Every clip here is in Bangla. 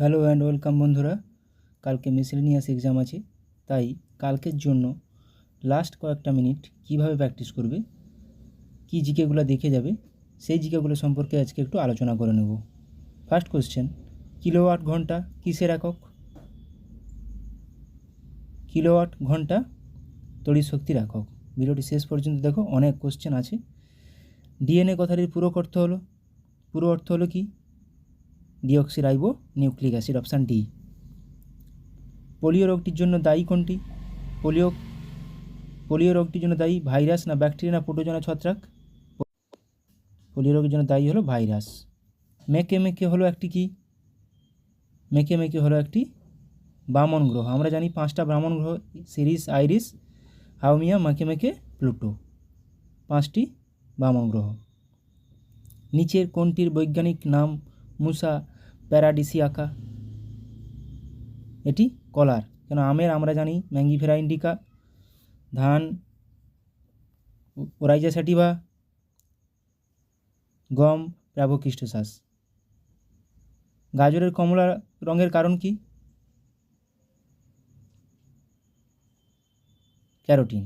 হ্যালো অ্যান্ড ওয়েলকাম বন্ধুরা। কালকে মিসেলেনিয়াস এক্সাম আছে, তাই কালকের জন্য লাস্ট কয়েকটা মিনিট কিভাবে প্র্যাকটিস করবে, কি জিকেগুলো দেখে যাবে, সেই জিকেগুলো সম্পর্কে আজকে একটু আলোচনা করে নেব। ফার্স্ট কোশ্চেন, কিলোওয়াট ঘন্টা কিসের একক? কিলোওয়াট ঘন্টা তড়িৎ শক্তির একক। ভিডিওটি শেষ পর্যন্ত দেখো, অনেক কোশ্চেন আছে। ডিএনএ কথাটির পুরো অর্থ হলো কি? Deoxyribo nucleic acid, option D. Polio রোগটির জন্য দায়ী কোনটি? পোলিও রোগটির জন্য দায়ী ভাইরাস না ব্যাকটেরিয়া না প্রোটোজোয়া ছত্রাক? পোলিও রোগের জন্য দায়ী হলো ভাইরাস। মেকে মেকে হলো একটি কি? মেকে মেকে হলো একটি বামন গ্রহ। আমরা জানি 5টা বামন গ্রহ: সিরিস, আইরিস, হাউমিয়া, মেকে মেকে, প্লুটো। 5টি বামন গ্রহ। নিচের কোনটির বৈজ্ঞানিক নাম মুসা প্যারাডিসিয়াকা? এটি কলার। কেন আমের আমরা জানি ম্যাঙ্গিফেরা ইন্ডিকা, ধান ওরাইজা স্যাটিভা, গম প্রাভোকিস্টোসাস। গাজরের কমলা রঙের কারণ কি? ক্যারোটিন।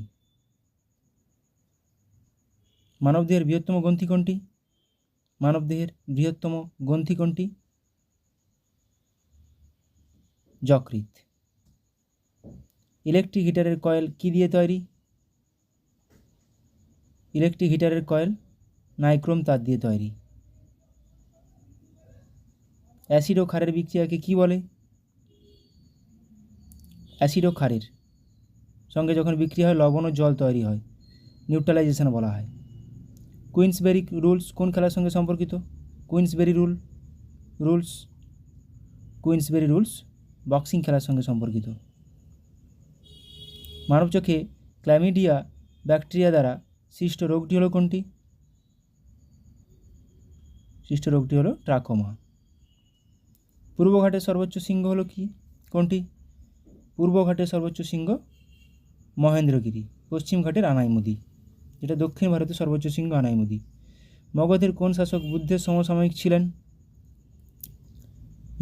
মানবদেহের বৃহত্তম গ্রন্থি কোনটি? মানবদেহের বৃহত্তম গ্রন্থি কোনটি? যকৃৎ। ইলেকট্রিক হিটারের কয়েল কি দিয়ে তৈরি? ইলেকট্রিক হিটারের কয়েল নাইক্রোম তার দিয়ে তৈরি। অ্যাসিড ও ক্ষারের বিক্রিয়াকে কি বলে? অ্যাসিড ও ক্ষারের সঙ্গে যখন বিক্রিয়া হয় লবণ ও জল তৈরি হয়, নিউট্রালাইজেশন বলা হয়। কুইন্সবেরি রুলস কোন খেলার সঙ্গে সম্পর্কিত? কুইন্সবেরি রুলস বক্সিং খেলার সঙ্গে সম্পর্কিত। মানব চোখে ক্ল্যামিডিয়া ব্যাকটেরিয়া দ্বারা সৃষ্ট রোগটি হলো কোনটি? সৃষ্ট রোগটি হলো ট্রাকোমা। পূর্বঘাটের সর্বোচ্চ শৃঙ্গ হলো কি? কোনটি? পূর্বঘাটের সর্বোচ্চ শৃঙ্গ মহেন্দ্রগিরি। পশ্চিম ঘাটের আনাইমুদি, যেটা দক্ষিণ ভারতের সর্বোচ্চ শৃঙ্গ আনাইমুদি। মগধের কোন শাসক বুদ্ধের সমসাময়িক ছিলেন?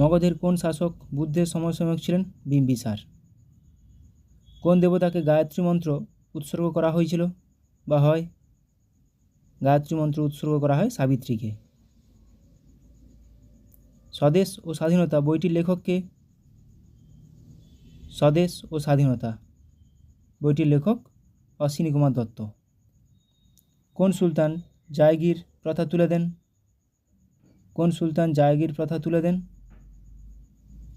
মগধের কোন শাসক বুদ্ধের সমসাময়িক ছিলেন? বিম্বিসার। কোন দেবতাকে গায়ত্রী মন্ত্র উৎসর্গ করা হয়েছিল বা হয়? গায়ত্রী মন্ত্র উৎসর্গ করা হয় সাবিত্রীকে। স্বদেশ ও স্বাধীনতা বইটির লেখক কে? স্বদেশ ও স্বাধীনতা বইটির লেখক অশ্বিনী কুমার দত্ত। কোন সুলতান জায়গির প্রথা তুলে দেন? কোন সুলতান জায়গির প্রথা তুলে দেন?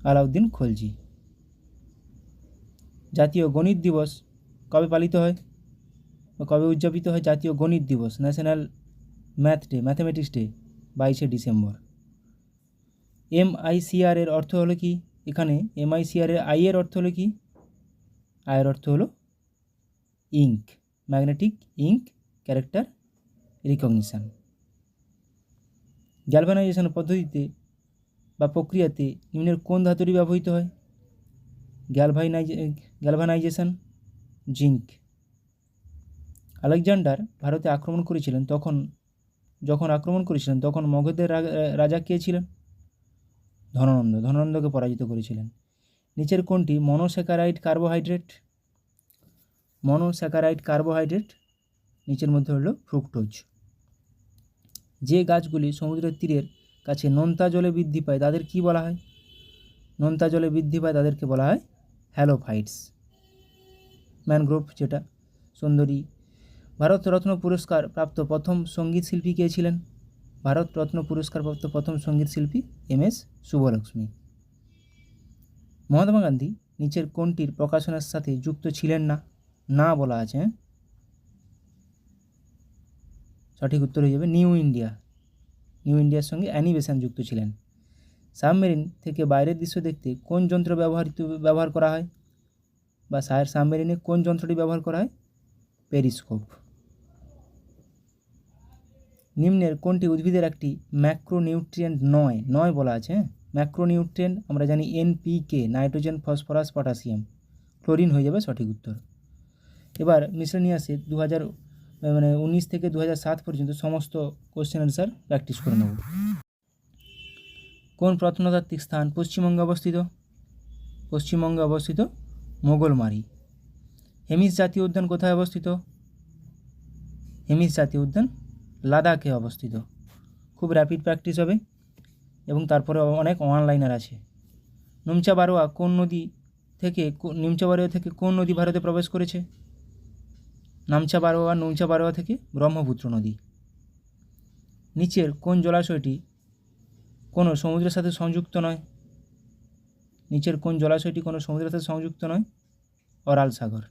আলাউদ্দিন খলজি। জাতীয় গণিত দিবস কবে পালিত হয় বা কবে উদযাপিত হয়? জাতীয় গণিত দিবস, ন্যাশনাল ম্যাথমেটিক্স ডে, 22শে ডিসেম্বর। MICR এর অর্থ হলো কি? এখানে MICR এর আই এর অর্থ হলো কি? আয়ের অর্থ হলো ink, magnetic ink character recognition. Galvanisation পদ্ধতিতে বা প্রক্রিয়াতে নিম্নের কোন ধাতুটি ব্যবহৃত হয়? Galvanisation zinc. আলেকজান্ডার ভারতে আক্রমণ করেছিলেন, তখন মগধের রাজা কে ছিলেন? ধননন্দকে পরাজিত করেছিলেন। নিচের কোনটি মনোস্যাকারাইড কার্বোহাইড্রেট? নিচের মধ্যে হলো ফ্রুক্টোজ। যে গাছগুলি সমুদ্রের তীরের কাছে নোনতা জলে বৃদ্ধি পায় তাদের কি বলা হয়? নোনতা জলে বৃদ্ধি পায় তাদেরকে বলা হয় হ্যালোফাইটস। ম্যানগ্রোভ যেটা সুন্দরী। ভারতরত্ন পুরস্কার প্রাপ্ত প্রথম সঙ্গীত শিল্পী কে ছিলেন? ভারতরত্ন পুরস্কার প্রাপ্ত প্রথম সঙ্গীত শিল্পী MS শুভলক্ষ্মী। মহাত্মা গান্ধী নিচের কোনটির প্রকাশনার সাথে যুক্ত ছিলেন না বলা আছে। সঠিক উত্তর হয়ে যাবে নিউ ইন্ডিয়ার সঙ্গে অ্যানিবেশন যুক্ত ছিলেন। সাবমেরিন থেকে বাইরের দৃশ্য দেখতে কোন যন্ত্র ব্যবহার করা হয় বা সাবমেরিনে কোন যন্ত্রটি ব্যবহার করা হয়? পেরিস্কোপ। নিম্নের কোনটি উদ্ভিদের একটি ম্যাক্রোনিউট্রিয়েন্ট নয় বলা আছে? ম্যাক্রোনিউট্রিয়েন্ট আমরা জানি NPK, nitrogen, phosphorus, potassium. Chlorine হয়ে যাবে সঠিক উত্তর। এবার মিসেলেনিয়াসে 2019 থেকে 2007 পর্যন্ত সমস্ত কোশ্চেন অ্যান্সার প্র্যাকটিস করে নেব। কোন প্রত্নতাত্ত্বিক স্থান পশ্চিমবঙ্গে অবস্থিত? পশ্চিমবঙ্গে অবস্থিত মোগলমারি। হেমিস জাতীয় উদ্যান কোথায় অবস্থিত? হেমিস জাতীয় উদ্যান লাদাখে অবস্থিত। খুব র্যাপিড প্র্যাকটিস হবে এবং তারপরে অনেক অনলাইনার আছে। নুমচা বারোয়া থেকে কোন নদী ভারতে প্রবেশ করেছে? নুমচা বারোয়া থেকে ব্রহ্মপুত্র নদী। নিচের কোন জলাশয়টি কোনো সমুদ্রের সাথে সংযুক্ত নয়? নিচের কোন জলাশয়টি কোনো সমুদ্রের সাথে সংযুক্ত নয়? অরাল সাগর।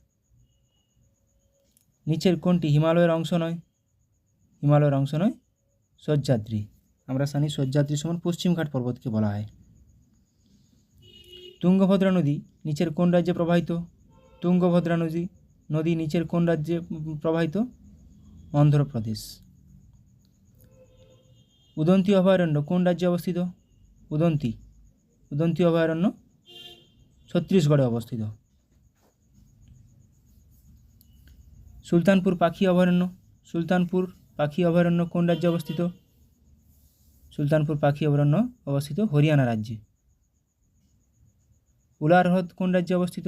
নিচের কোনটি হিমালয়ের অংশ নয়? হিমালয়ের অংশ নয় সহ্যাদ্রি। আমরা জানি সহ্যাদ্রি সমান পশ্চিমঘাট পর্বতকে বলা হয়। তুঙ্গভদ্রা নদী নিচের কোন রাজ্যে প্রবাহিত? তুঙ্গভদ্রা নদী নিচের কোন রাজ্যে প্রবাহিত? অন্ধ্রপ্রদেশ। উদন্তি অভয়ারণ্য কোন রাজ্যে অবস্থিত? উদন্তি অভয়ারণ্য ছত্তিশগড়ে অবস্থিত। সুলতানপুর পাখি অভয়ারণ্য কোন রাজ্যে অবস্থিত? সুলতানপুর পাখি অভয়ারণ্য অবস্থিত হরিয়ানা রাজ্যে। উলার হ্রদ কোন রাজ্যে অবস্থিত?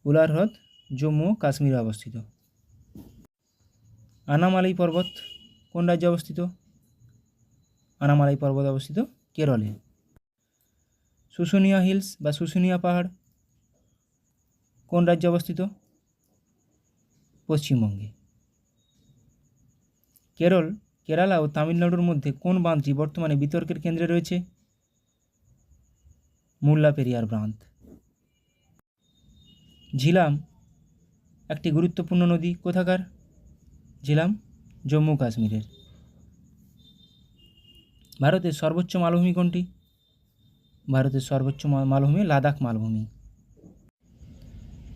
উলার হ্রদ জম্মু ও কাশ্মীরে অবস্থিত। আনামালাই পর্বত কোন রাজ্যে অবস্থিত? আনামালাই পর্বত অবস্থিত কেরলে। শুশুনিয়া হিলস বা শুশুনিয়া পাহাড় কোন রাজ্যে অবস্থিত? পশ্চিমবঙ্গে। কেরালা ও তামিলনাড়ুর মধ্যে কোন বাঁধটি বর্তমানে বিতর্কের কেন্দ্রে রয়েছে? মুল্লা পেরিয়ার বাঁধ। ঝিলাম একটি গুরুত্বপূর্ণ নদী কোথাকার? ঝিলাম জম্মু কাশ্মীরের। ভারতের সর্বোচ্চ মালভূমি কোনটি? ভারতের সর্বোচ্চ মালভূমি লাদাখ মালভূমি।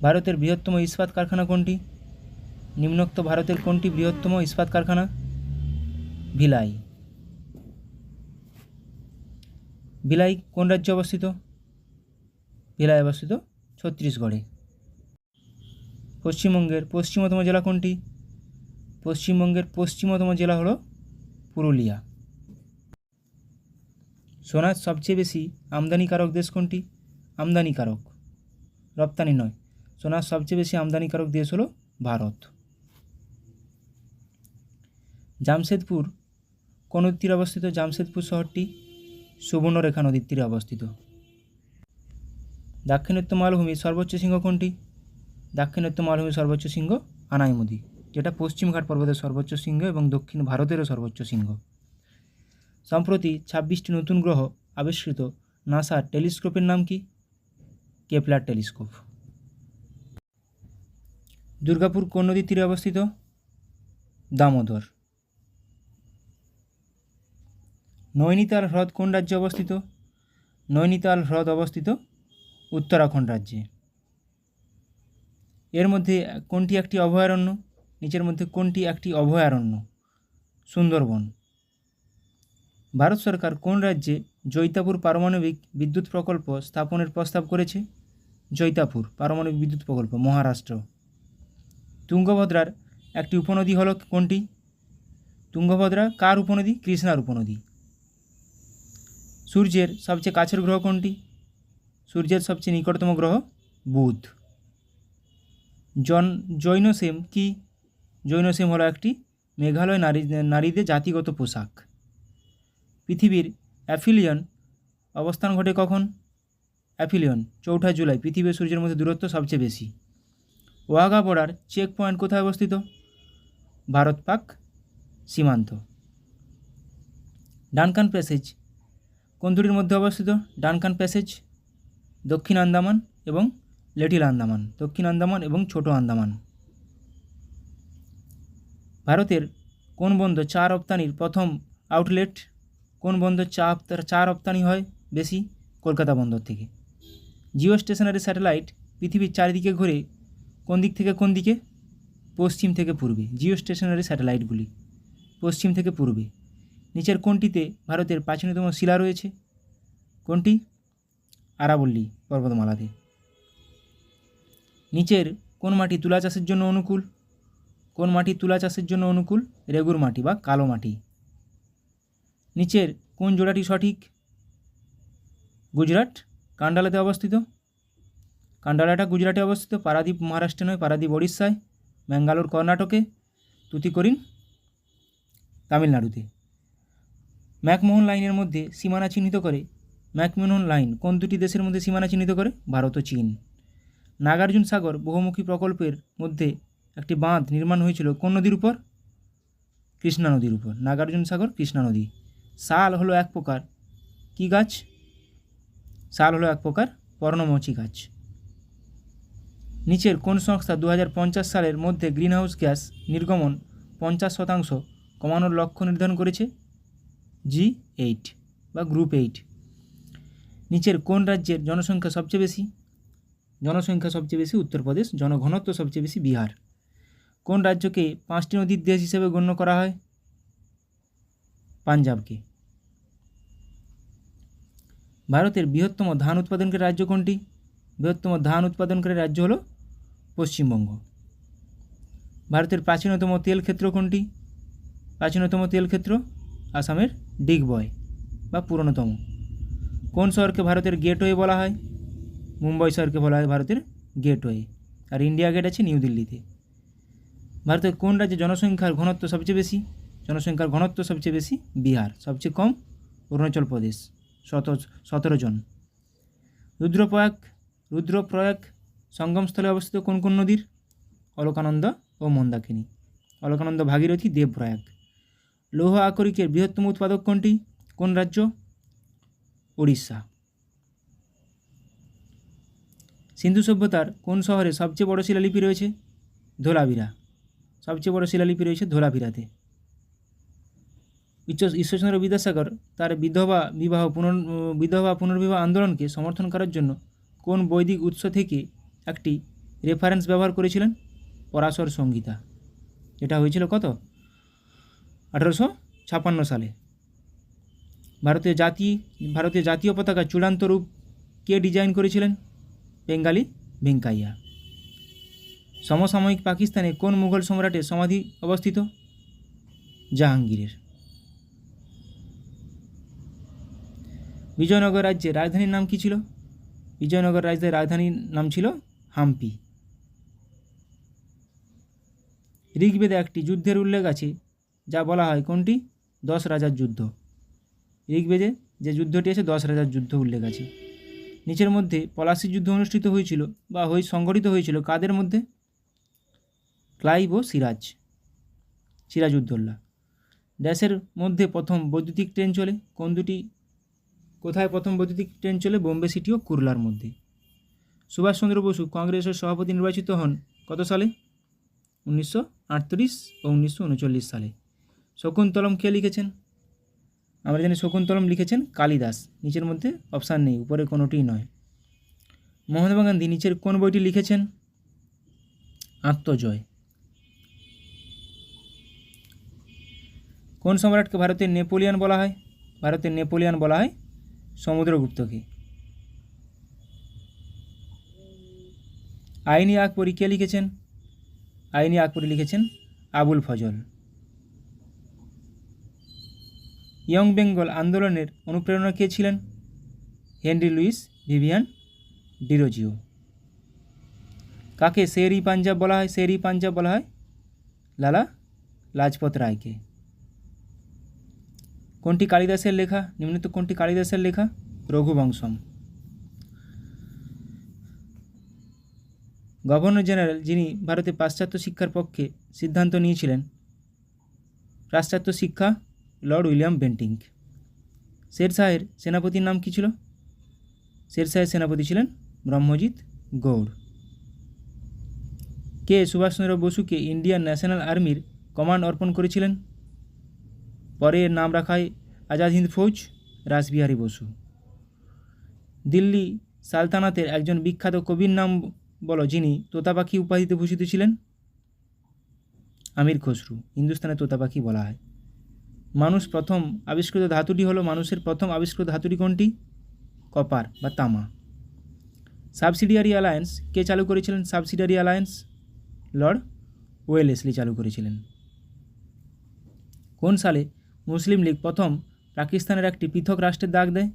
ভারতের বৃহত্তম ইস্পাত কারখানা কোনটি? নিম্নোক্ত ভারতের কোনটি বৃহত্তম ইস্পাত কারখানা? ভিলাই। ভিলাই কোন রাজ্যে অবস্থিত? ভিলাই অবস্থিত ছত্তিশগড়ে। পশ্চিমবঙ্গের পশ্চিমতম জেলা কোনটি? পশ্চিমবঙ্গের পশ্চিমতম জেলা হলো পুরুলিয়া। সোনার সবচেয়ে বেশি আমদানিকারক দেশ কোনটি? আমদানিকারক, রপ্তানি নয়। সোনার সবচেয়ে বেশি আমদানিকারক দেশ হলো ভারত। জামশেদপুর কোন নদীর তীরে অবস্থিত? জামশেদপুর শহরটি সুবর্ণরেখা নদীর তীরে অবস্থিত। দাক্ষিণাত্য মালভূমির সর্বোচ্চ শৃঙ্গ কোনটি? দাক্ষিণাত্য মালভূমির সর্বোচ্চ শৃঙ্গ আনাইমুদি, যেটা পশ্চিমঘাট পর্বতের সর্বোচ্চ শৃঙ্গ এবং দক্ষিণ ভারতেরও সর্বোচ্চ শৃঙ্গ। সম্প্রতি 26টি নতুন গ্রহ আবিষ্কৃত নাসার টেলিস্কোপের নাম কি? Kepler telescope. দুর্গাপুর কোন নদীর তীরে অবস্থিত? দামোদর। নৈনিতাল হ্রদ কোন রাজ্যে অবস্থিত? নৈনিতাল হ্রদ অবস্থিত উত্তরাখণ্ড রাজ্যে। এর মধ্যে কোনটি একটি অভয়ারণ্য? নিচের মধ্যে কোনটি একটি অভয়ারণ্য? সুন্দরবন। ভারত সরকার কোন রাজ্যে জৈতাপুর পারমাণবিক বিদ্যুৎ প্রকল্প স্থাপনের প্রস্তাব করেছে? জৈতাপুর পারমাণবিক বিদ্যুৎ প্রকল্প মহারাষ্ট্র। তুঙ্গভদ্রার একটি উপনদী হল কোনটি? তুঙ্গভদ্রা কার উপনদী? কৃষ্ণার উপনদী। সূর্যের সবচেয়ে কাছের গ্রহ কোনটি? সূর্যের সবচেয়ে নিকটতম গ্রহ বুধ। জৈনসেম কি? জৈনসেম হলো একটি মেঘালয় নারীদের জাতিগত পোশাক। পৃথিবীর অ্যাফিলিয়ন অবস্থান ঘটে কখন? অ্যাফিলিয়ন 4 জুলাই। পৃথিবী ও সূর্যের মধ্যে দূরত্ব সবচেয়ে বেশি। ওয়াঘা বর্ডার চেক পয়েন্ট কোথায় অবস্থিত? ভারত পাক সীমান্ত। ডানকান প্যাসেজ কোন দুটির মধ্যে অবস্থিত? ডানকান প্যাসেজ দক্ষিণ আন্দামান এবং লিটল আন্দামান, দক্ষিণ আন্দামান এবং ছোট আন্দামান। ভারতের কোন বন্দর চা রপ্তানির প্রথম আউটলেট? কোন বন্দর চা রপ্তানি হয় বেশি? কলকাতা বন্দর থেকে। জিও স্টেশনারি স্যাটেলাইট পৃথিবীর চারিদিকে ঘুরে কোন দিক থেকে কোন দিকে? পশ্চিম থেকে পূর্বে। জিও স্টেশনারি স্যাটেলাইটগুলি পশ্চিম থেকে পূর্বে। নিচের কোনটিতে ভারতের প্রাচীনতম শিলা রয়েছে? কোনটি? আরাবল্লী পর্বতমালাতে। নিচের কোন মাটি তুলা চাষের জন্য অনুকূল? কোন মাটি তুলা চাষের জন্য অনুকূল? রেগুর মাটি বা কালো মাটি। নিচের কোন জোড়াটি সঠিক? গুজরাট কান্ডালাতে অবস্থিত। কান্ডালাটা গুজরাটে অবস্থিত। পারাদ্বীপ মহারাষ্ট্রে নয়, পারাদ্বীপ ওড়িশায়। ম্যাঙ্গালোর কর্ণাটকে। তুতিকোরিন তামিলনাড়ুতে। ম্যাকমোহন লাইনের মধ্যে সীমানা চিহ্নিত করে। ম্যাকমোহন লাইন কোন দুটি দেশের মধ্যে সীমানা চিহ্নিত করে? ভারত ও চীন। নাগার্জুন সাগর বহুমুখী প্রকল্পের মধ্যে একটি বাঁধ নির্মাণ হয়েছিল কোন নদীর উপর? কৃষ্ণা নদীর উপর। নাগার্জুন সাগর কৃষ্ণা নদী। শাল হলো এক প্রকার কি গাছ? শাল হলো এক প্রকার পর্ণমোচী গাছ। নিচের কোন সংস্থা 2050 সালের মধ্যে গ্রিনহাউস গ্যাস নির্গমন 50% কমানোর লক্ষ্য নির্ধারণ করেছে? G8 বা গ্রুপ 8। নিচের কোন রাজ্যের জনসংখ্যা সবচেয়ে বেশি? জনসংখ্যা সবচেয়ে বেশি উত্তরপ্রদেশ, জনঘনত্ব সবচেয়ে বেশি বিহার। কোন রাজ্যকে 5টি নদীর দেশ হিসেবে গণ্য করা হয়? পাঞ্জাবকে। ভারতের বৃহত্তম ধান উৎপাদনকারী রাজ্য কোনটি? বৃহত্তম ধান উৎপাদনকারী রাজ্য হলো পশ্চিমবঙ্গ। ভারতের প্রাচীনতম তেল ক্ষেত্র কোনটি? প্রাচীনতম তেল ক্ষেত্র আসামের ডিগবয় বা পুরনোতম। কোন শহরকে ভারতের গেটওয়ে বলা হয়? মুম্বাই শহরকে বলা হয় ভারতের গেটওয়ে। আর ইন্ডিয়া গেট আছে নিউ দিল্লিতে। ভারতের কোন রাজ্যে জনসংখ্যার ঘনত্ব সবচেয়ে বেশি? জনসংখ্যার ঘনত্ব সবচেয়ে বেশি বিহার। সবচেয়ে কম অরুণাচল প্রদেশ 17 জন। রুদ্রপ্রয়াগ সঙ্গমস্থলে অবস্থিত কোন কোন নদীর? অলকানন্দা ও মন্দাকিনী। অলকানন্দা, ভাগীরথী, দেবপ্রয়াগ। লৌহ আকরিকের বৃহত্তম উৎপাদক কোনটি? কোন রাজ্য? উড়িষ্যা। সিন্ধু সভ্যতার কোন শহরে সবচেয়ে বড় শিলালিপি রয়েছে? ধোলাভিরা। সবচেয়ে বড় শিলালিপি রয়েছে ধোলাভিরাতে। ঈশ্বরচন্দ্র বিদ্যাসাগর তার বিধবা পুনর্বিবাহ আন্দোলনকে সমর্থন করার জন্য কোন বৈদিক উৎস থেকে একটি রেফারেন্স ব্যবহার করেছিলেন? পরাশর সংহিতা। এটা হয়েছিল কত? 1856 সালে। ভারতীয় জাতীয় পতাকা চূড়ান্ত রূপ কে ডিজাইন করেছিলেন? বেঙ্গালি ভেঙ্কাইয়া। সমসাময়িক পাকিস্তানে কোন মুঘল সম্রাটের সমাধি অবস্থিত? জাহাঙ্গীরের। বিজয়নগর রাজ্যের রাজধানীর নাম কী ছিল? বিজয়নগর রাজ্যের রাজধানীর নাম ছিল হাম্পি। ঋগ্বেদে একটি যুদ্ধের উল্লেখ আছে যা বলা হয় কোনটি? 10 রাজার যুদ্ধ। ঋগ্বেদে যে যুদ্ধটি আছে 10 রাজার যুদ্ধ উল্লেখ আছে। নিচের মধ্যে পলাশীর যুদ্ধ অনুষ্ঠিত হয়েছিল বা সংগঠিত হয়েছিল কাদের মধ্যে? ক্লাইভ ও সিরাজউদ্দৌলা। ড্যাশের মধ্যে প্রথম বৈদ্যুতিক ট্রেন চলে কোন দুটি? কোথায় প্রথম বৈদ্যুতিক ট্রেন চলে? বোম্বে সিটি ও কুরলার মধ্যে। সুভাষচন্দ্র বসু কংগ্রেসের সভাপতি নির্বাচিত হন কত সালে? 1938 ও 1939 সালে। শকুন্তলম কে লিখেছেন? আমরা জানি শকুন্তলম লিখেছেন কালিদাস। নিচের মধ্যে অপশান নেই, উপরে কোনোটিই নয়। মহাত্মা গান্ধী নিচের কোন বইটি লিখেছেন? আত্মজয়। কোন সম্রাটকে ভারতের নেপোলিয়ন বলা হয়? ভারতের নেপোলিয়ন বলা হয় সমুদ্রগুপ্তকে। আইনি আকবরী কে লিখেছেন? আইনি আকবরী লিখেছেন আবুল ফজল। ইয়ং বেঙ্গল আন্দোলনের অনুপ্রেরণা কে ছিলেন? Henry Luis Vivian Derozio. কাকে শের-ই পাঞ্জাব বলা হয়? শের-ই পাঞ্জাব বলা হয় লালা লাজপত রায়কে। কোনটি কালিদাসের লেখা? নিম্নলিখিত কোনটি কালিদাসের লেখা? রঘুবংশম। গভর্নর জেনারেল যিনি ভারতে পাশ্চাত্য শিক্ষার পক্ষে সিদ্ধান্ত নিয়েছিলেন? পাশ্চাত্য শিক্ষা লর্ড উইলিয়াম বেন্টিঙ্ক। শেরশাহের সেনাপতির নাম কী ছিল? শেরশাহের সেনাপতি ছিলেন ব্রহ্মজিৎ গৌড়। কে সুভাষচন্দ্র বসুকে ইন্ডিয়ান ন্যাশনাল আর্মির কমান্ড অর্পণ করেছিলেন? পরে এর নাম রাখা হয় আজাদ হিন্দ ফৌজ, রাসবিহারী বসু। দিল্লি সালতানাতের একজন বিখ্যাত কবির নাম বলো যিনি তোতা পাখি উপাধিতে ভূষিত ছিলেন? আমির খসরু। হিন্দুস্তানের তোতা পাখি বলা হয়। মানুষের প্রথম আবিষ্কৃত ধাতুটি কোনটি? কপার বা তামা। সাবসিডিয়ারি অ্যালায়েন্স কে চালু করেছিলেন? সাবসিডিয়ারি অ্যালায়েন্স লর্ড ওয়েলেসলি চালু করেছিলেন। কোন সালে মুসলিম লীগ প্রথম পাকিস্তানের একটি পৃথক রাষ্ট্রের ডাক দেয়?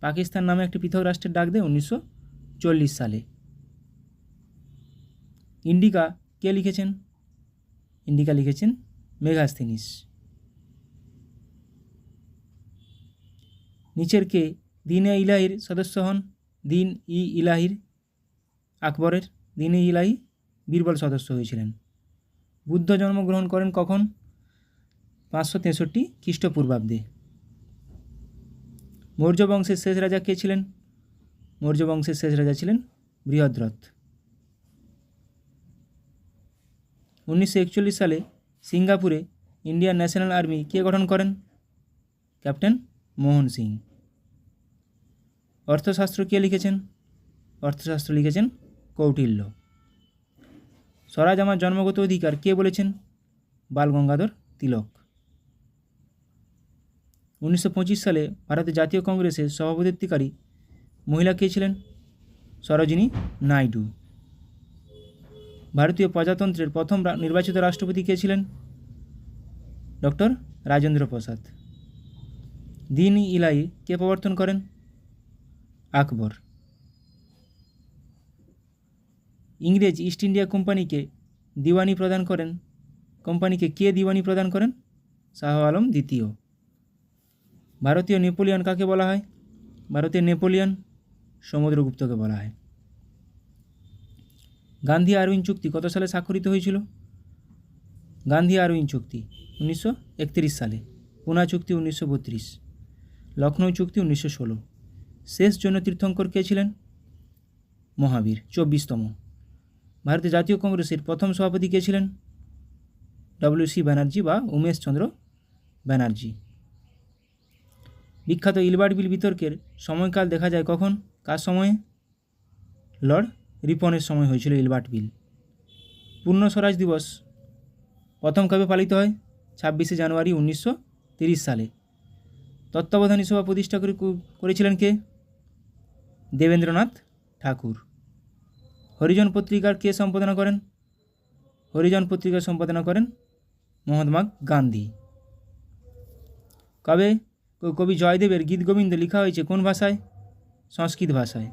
পাকিস্তান নামে একটি পৃথক রাষ্ট্রের ডাক দেয় 1940 সালে। ইন্ডিকা কে লিখেছেন? ইন্ডিকা লিখেছেন মেগাস্থিনিস। নিচের কে দিন এ ইলাহির সদস্য হন? দিন ই ইলাহির আকবরের দিন ই ইলাহি বীরবল সদস্য হয়েছিলেন। বুদ্ধ জন্মগ্রহণ করেন কখন? 563 খ্রিস্টপূর্বাব্দে। মৌর্য বংশের শেষ রাজা কে ছিলেন? মৌর্য বংশের শেষ রাজা ছিলেন বৃহদ্রথ। 1941 সালে সিঙ্গাপুরে ইন্ডিয়ান ন্যাশনাল আর্মি কে গঠন করেন? ক্যাপ্টেন মোহন সিং। অর্থশাস্ত্র কে লিখেছেন? অর্থশাস্ত্র লিখেছেন কৌটিল্য। স্বরাজ আমার জন্মগত অধিকার কে বলেছেন? বাল গঙ্গাধর তিলক। 1925 সালে ভারতের জাতীয় কংগ্রেসের সভাপতিত্বকারী মহিলা কে ছিলেন? সরোজিনী নাইডু। ভারতীয় প্রজাতন্ত্রের প্রথম নির্বাচিত রাষ্ট্রপতি কে ছিলেন? ডক্টর রাজেন্দ্র প্রসাদ। দিন ই ইলাহি কে প্রবর্তন করেন? আকবর। ইংরেজ ইস্ট ইন্ডিয়া কোম্পানিকে দিওয়ানি প্রদান করেন? কোম্পানিকে কে দিওয়ানি প্রদান করেন? শাহ আলম দ্বিতীয়। ভারতীয় নেপোলিয়ন কাকে বলা হয়? ভারতীয় নেপোলিয়ন সমুদ্রগুপ্তকে বলা হয়। গান্ধী আরউইন চুক্তি কত সালে স্বাক্ষরিত হয়েছিল? গান্ধী আরউইন চুক্তি 1931 সালে। পুনা চুক্তি 1932। লখনৌ চুক্তি 1916। শেষ জৈন তীর্থঙ্কর কে ছিলেন? মহাবীর 24তম। ভারতীয় জাতীয় কংগ্রেসের প্রথম সভাপতি কে ছিলেন? ডব্লিউ.সি. ব্যানার্জি বা উমেশ চন্দ্র ব্যানার্জি। বিখ্যাত ইলবার্ট বিল বিতর্কের সময়কাল দেখা যায় কখন? কার সময়ে? লর্ড রিপনের সময় হয়েছিল ইলবার্ট বিল। পূর্ণ স্বরাজ দিবস প্রথম কবে পালিত হয়? 26শে জানুয়ারি 1930 সালে। তত্ত্বাবধানী সভা প্রতিষ্ঠা করেছিলেন কে? দেবেন্দ্রনাথ ঠাকুর। হরিজন পত্রিকার কে সম্পাদনা করেন? হরিজন পত্রিকার সম্পাদনা করেন মহাত্মা গান্ধী। কবে কবি জয়দেবের গীত গোবিন্দ লেখা হয়েছে কোন ভাষায়? সংস্কৃত ভাষায়।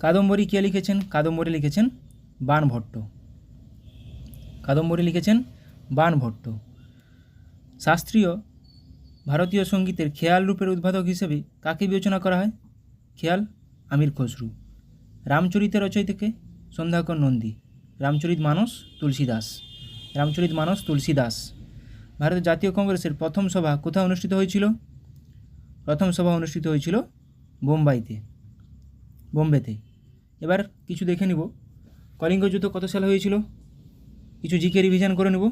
কাদম্বরী কে লিখেছেন? কাদম্বরী লিখেছেন বাণভট্ট। কাদম্বরী লিখেছেন বাণভট্ট। শাস্ত্রীয় ভারতীয় সঙ্গীতের খেয়াল রূপের উদ্ভাবক হিসেবে কাকে বিবেচনা করা হয়? খেয়াল আমির খসরু। রামচরিতের রচয়িতাকে? সন্ধ্যাকর নন্দী। রামচরিত মানস তুলসীদাস। রামচরিত মানস তুলসীদাস। ভারতের জাতীয় কংগ্রেসের প্রথম সভা কোথায় অনুষ্ঠিত হয়েছিল? প্রথম সভা অনুষ্ঠিত হয়েছিল বোম্বেতে। এবার কিছু দেখে নিব। কলিঙ্গ যুদ্ধ কত সালে হয়েছিল? কিছু জিকে রিভিশন করে নেব।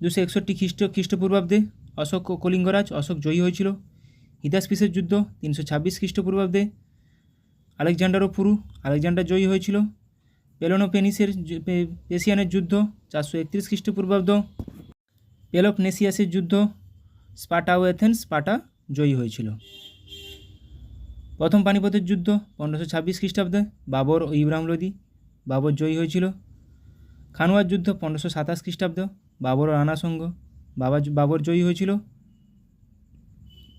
261 খ্রিস্টপূর্বাব্দে অশোক ও কলিঙ্গরাজ অশোক জয়ী হয়েছিল। হিদাসপিসের যুদ্ধ 326 খ্রিস্টপূর্বাব্দে আলেকজান্ডার ও পুরু আলেকজান্ডার জয়ী হয়েছিল। পেসিয়ানের যুদ্ধ 431 খ্রিস্টপূর্বাব্দ পেলোপনেসিয়াসের যুদ্ধ স্পার্টা ও এথেন্স স্পার্টা জয়ী হয়েছিল। প্রথম পানিপথের যুদ্ধ 1526 খ্রিস্টাব্দে বাবর ও ইব্রাহিম লোদি বাবর জয়ী হয়েছিল। খানুয়ার যুদ্ধ 1527 খ্রিস্টাব্দ বাবর ও রানা সঙ্গ বাবর জয়ী হয়েছিল।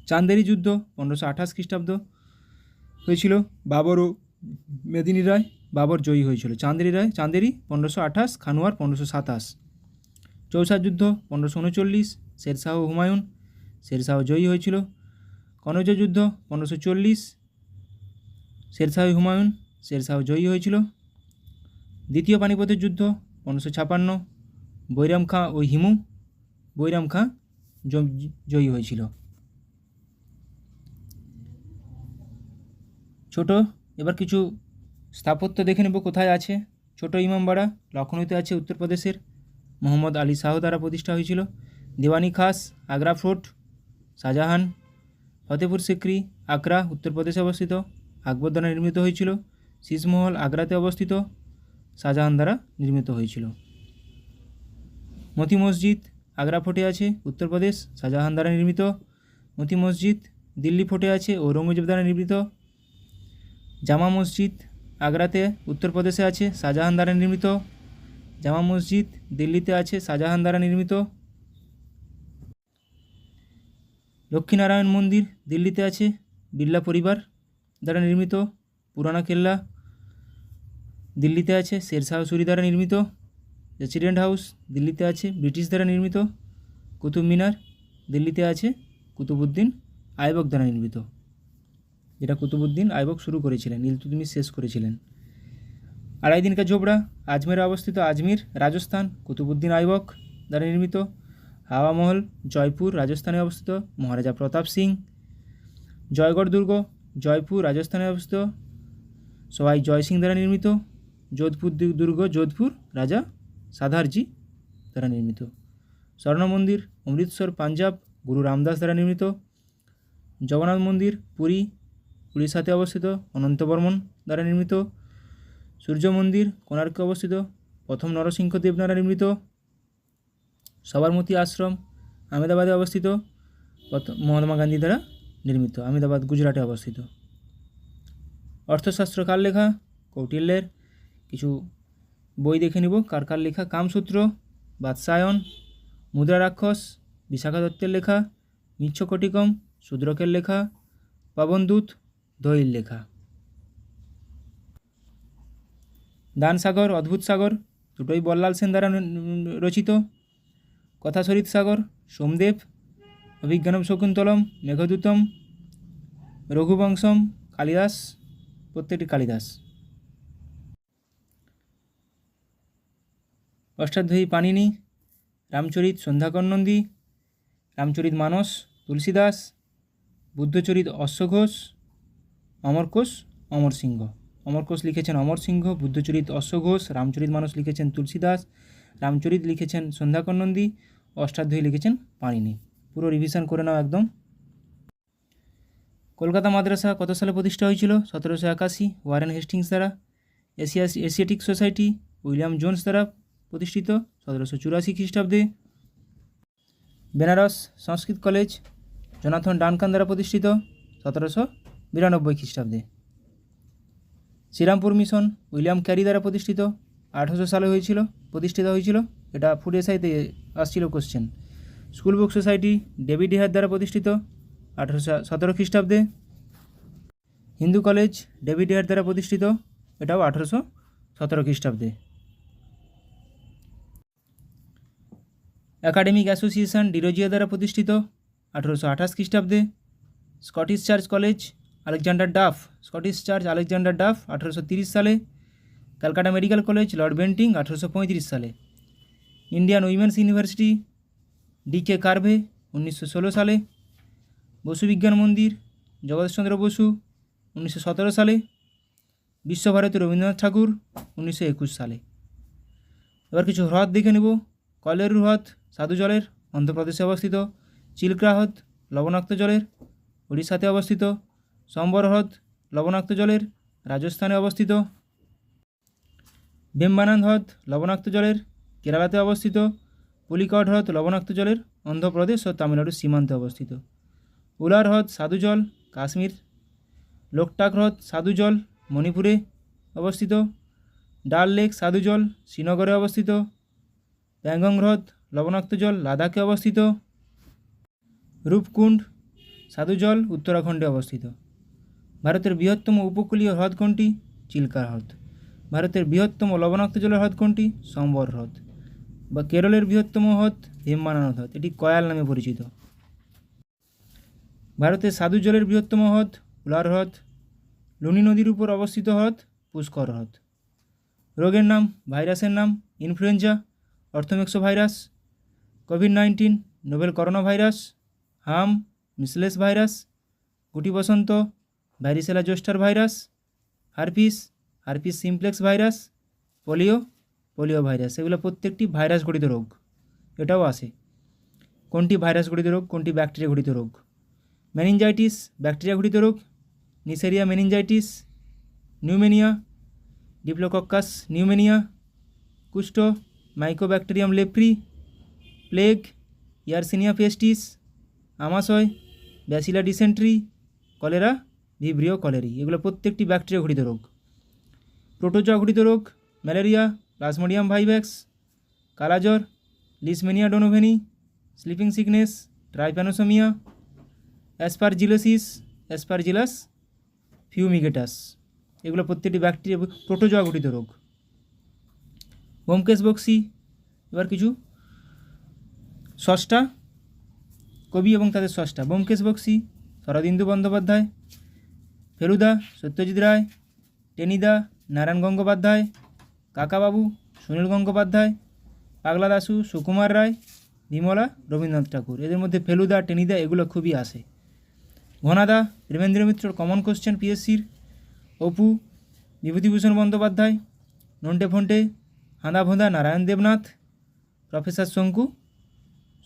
চান্দেরি যুদ্ধ 1528 খ্রিস্টাব্দ হয়েছিল বাবর ও মেদিনী রায় বাবর জয়ী হয়েছিল। চান্দেরি 1528, খানুয়ার 1527। চৌসার যুদ্ধ 1539 শেরশাহ হুমায়ুন শেরশাহ জয়ী হয়েছিল। কনৌজ যুদ্ধ 1540 শেরশাহ হুমায়ুন শেরশাহ জয়ী হয়েছিল। দ্বিতীয় পানিপথের যুদ্ধ 1556 বৈরাম খাঁ ও হিমু বৈরাম খাঁ জয়ী হয়েছিল। ছোট এবার কিছু স্থাপত্য দেখে নেব কোথায় আছে। ছোট ইমামবাড়া লখনৌতে আছে উত্তরপ্রদেশের, মোহাম্মদ আলী শাহ দ্বারা প্রতিষ্ঠা হয়েছিল। দেওয়ানি খাস আগ্রা ফোর্ট শাহজাহান। ফতেপুর সিক্রি আগ্রা উত্তরপ্রদেশে অবস্থিত, আকবর দ্বারা নির্মিত হয়েছিল। শীষমহল আগ্রাতে অবস্থিত, শাহজাহান দ্বারা নির্মিত হয়েছিল। মতি মসজিদ আগ্রা ফোর্টে আছে উত্তরপ্রদেশ, শাহজাহান দ্বারা নির্মিত। মতি মসজিদ দিল্লি ফোর্টে আছে ঔরঙ্গজেব দ্বারা নির্মিত। জামা মসজিদ আগ্রাতে উত্তরপ্রদেশে আছে, শাহজাহান দ্বারা নির্মিত। জামা মসজিদ দিল্লিতে আছে, শাহজাহান দ্বারা নির্মিত। লক্ষ্মীনারায়ণ মন্দির দিল্লিতে আছে, বিড়লা পরিবার দ্বারা নির্মিত। পুরানা কেল্লা দিল্লিতে আছে, শেরশাহ সুরি দ্বারা নির্মিত। প্রেসিডেন্ট হাউস দিল্লিতে আছে, ব্রিটিশ দ্বারা নির্মিত। কুতুব মিনার দিল্লিতে আছে, কুতুবউদ্দিন আইবক দ্বারা নির্মিত, যেটা কুতুবউদ্দিন আইবক শুরু করেছিলেন, ইলতুৎমিশ শেষ করেছিলেন। আড়াই দিন কা ঝোপড়া আজমেরে অবস্থিত, আজমির রাজস্থান, কুতুবউদ্দিন আইবক দ্বারা নির্মিত। হাওয়া মহল জয়পুর রাজস্থানে অবস্থিত, মহারাজা প্রতাপ সিং। জয়গড় দুর্গ জয়পুর রাজস্থানে অবস্থিত, সবাই জয় সিং দ্বারা নির্মিত। যোধপুর দুর্গ যোধপুর রাজা সাধারজি দ্বারা নির্মিত। স্বর্ণ মন্দির অমৃতসর পাঞ্জাব, গুরু রামদাস দ্বারা নির্মিত। জগন্নাথ মন্দির পুরী উড়িষ্যাতে অবস্থিত, অনন্ত বর্মন দ্বারা নির্মিত। সূর্য মন্দির কোণার্কে অবস্থিত, প্রথম নরসিংহদেব দ্বারা নির্মিত। সবরমতী আশ্রম আহমেদাবাদে অবস্থিত, মহাত্মা গান্ধী দ্বারা নির্মিত, আহমেদাবাদ গুজরাটে অবস্থিত। অর্থশাস্ত্র কার লেখা? কৌটিল্যের। কিছু বই দেখে নিব কার কার লেখা। কামসূত্র বাদশায়ন, মুদ্রা রাক্ষস বিশাখা দত্তের লেখা। মিচ্ছকটিকম শূদ্রকের লেখা। পবনদূত দোহির লেখা। দানসাগর অদ্ভুত সাগর দুটোই বল্লাল সেন দ্বারা রচিত। কথাশরীত সাগর সোমদেব। অভিজ্ঞানম শকুন্তলম মেঘদূতম রঘুবংশম কালিদাস, প্রত্যেকটি কালিদাস। অষ্টাধ্যায়ী পাণিনি। রামচরিত সন্ধ্যাকর নন্দী। রামচরিত মানস তুলসীদাস। বুদ্ধচরিত অশ্বঘোষ। অমরকোষ অমর সিংহ। অমরকোষ লিখেছেন অমর সিংহ, বুদ্ধচরিত অশ্বঘোষ, রামচরিত মানস লিখেছেন তুলসীদাস, রামচরিত লিখেছেন সন্ধ্যাকর নন্দী, অষ্টাধ্যায়ী লিখেছেন পাণিনি। পুরো রিভিশন করে নাও একদম। কলকাতা মাদ্রাসা কত সালে প্রতিষ্ঠা হয়েছিল? 1781 ওয়ারেন হেস্টিংস দ্বারা। এশিয়াটিক সোসাইটি উইলিয়াম জোন্স দ্বারা প্রতিষ্ঠিত 1784 খ্রিস্টাব্দে। বেনারস সংস্কৃত কলেজ জোনাথন ডানকান দ্বারা প্রতিষ্ঠিত 1792 খ্রিস্টাব্দে। শ্রীরামপুর মিশন উইলিয়াম ক্যারি দ্বারা প্রতিষ্ঠিত 1800 সালে প্রতিষ্ঠিত হয়েছিল। এটা ফুড এসআইতে আসছিল question. School book society David Hare দ্বারা প্রতিষ্ঠিত 1817 খ্রিস্টাব্দে। হিন্দু কলেজ ডেভিড হেয়ার দ্বারা প্রতিষ্ঠিত, এটাও 1817 খ্রিস্টাব্দে। একাডেমিক অ্যাসোসিয়েশন ডিরোজিয়া দ্বারা প্রতিষ্ঠিত 1828 খ্রিস্টাব্দে। Scottish Church College Alexander Duff, Scottish Church Alexander Duff 1830 সালে। Calcutta Medical College Lord Bentinck 1835 সালে। Indian Women's University D K Karve 1916 সালে। বসু বিজ্ঞান মন্দির জগদীশচন্দ্র বসু 1917 সালে। বিশ্বভারতী রবীন্দ্রনাথ ঠাকুর 1921 সালে। এবার কিছু হ্রদ দেখে নেব। কয়লেরু হ্রদ সাধু জলের, অন্ধ্রপ্রদেশে অবস্থিত। চিল্কা হ্রদ লবণাক্ত জলের, উড়িষ্যাতে অবস্থিত। সম্বর হ্রদ লবণাক্ত জলের, রাজস্থানে অবস্থিত। বেম্বানান্দ হ্রদ লবণাক্ত জলের, কেরালাতে অবস্থিত। পুলিকট হ্রদ লবণাক্ত জলের, অন্ধ্রপ্রদেশ ও তামিলনাড়ুর সীমান্তে অবস্থিত। উলার হ্রদ সাধু জল কাশ্মীর। লোকটাক হ্রদ সাধু জল মণিপুরে অবস্থিত। ডাল লেক সাধু জল শ্রীনগরে অবস্থিত। প্যাংগং হ্রদ লবণাক্ত জল লাদাখে অবস্থিত। রূপকুণ্ড সাধু জল উত্তরাখণ্ডে অবস্থিত। ভারতের বৃহত্তম উপকূলীয় হ্রদ কোনটি? চিল্কা হ্রদ। ভারতের বৃহত্তম লবণাক্ত জলের হ্রদ কোনটি? সম্বর হ্রদ। বা কেরলের বৃহত্তম হ্রদ ভেম্বানান্দ হ্রদ, এটি কয়াল নামে পরিচিত। ভারতের সাধু জলের বৃহত্তম হ্রদ উলার হ্রদ। লুনি নদীর উপর অবস্থিত হ্রদ পুষ্কর হ্রদ। রোগের নাম, ভাইরাসের নাম ইনফ্লুয়েঞ্জা, অর্থোমেক্সো ভাইরাস। কোভিড-19 নোভেল করোনা ভাইরাস। হাম মিসলেস ভাইরাস। গুটি বসন্ত varicella zoster virus. Herpes simplex virus. Polio virus. এগুলো প্রত্যেকটি ভাইরাস ঘটিত রোগ, এটাও আসে। কোনটি ভাইরাস ঘটিত রোগ, কোনটি ব্যাকটেরিয়া ঘটিত রোগ? মেনিনজাইটিস ব্যাকটেরিয়া ঘটিত রোগ। Neisseria meningitis. Pneumonia diplococcus pneumoniae. কুষ্ঠ mycobacterium leprae. Plague yersinia pestis. আমাশয় bacillary dysentery. Cholera vibrio cholerae. এগুলো প্রত্যেকটি ব্যাকটেরিয়া ঘটিত রোগ। প্রোটোজোয়া ঘটিত রোগ ম্যালেরিয়া প্লাজমোডিয়াম ভাইভ্যাক্স। কালাজ্বর leishmania donovani. Sleeping sickness trypanosomiasis. Aspergillus fumigatus, এগুলো প্রত্যেকটি ব্যাকটেরিয়া প্রোটোজোয়া গঠিত রোগ। ব্যোমকেশ বক্সী, এবার কিছু স্রষ্টা, কবি এবং তাদের স্রষ্টা। ব্যোমকেশ বক্সী শরদিন্দু বন্দ্যোপাধ্যায়, ফেলুদা সত্যজিৎ রায়, টেনিদা নারায়ণ গঙ্গোপাধ্যায়, কাকাবাবু সুনীল গঙ্গোপাধ্যায়, পাগলা দাশু সুকুমার রায়, বিমলা রবীন্দ্রনাথ ঠাকুর। এদের মধ্যে ফেলুদা, টেনিদা এগুলো খুবই আসে। ঘনাদা দেবেন্দ্র মিত্র, কমন কোশ্চেন পিএসসির। অপু বিভূতিভূষণ বন্দ্যোপাধ্যায়, নন্টে ফন্টে হাঁদা ভোঁদা নারায়ণ দেবনাথ, প্রফেসর শঙ্কু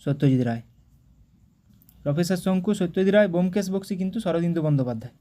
সত্যজিৎ রায়। ব্যোমকেশ বক্সী কিন্তু শরদিন্দু বন্দ্যোপাধ্যায়।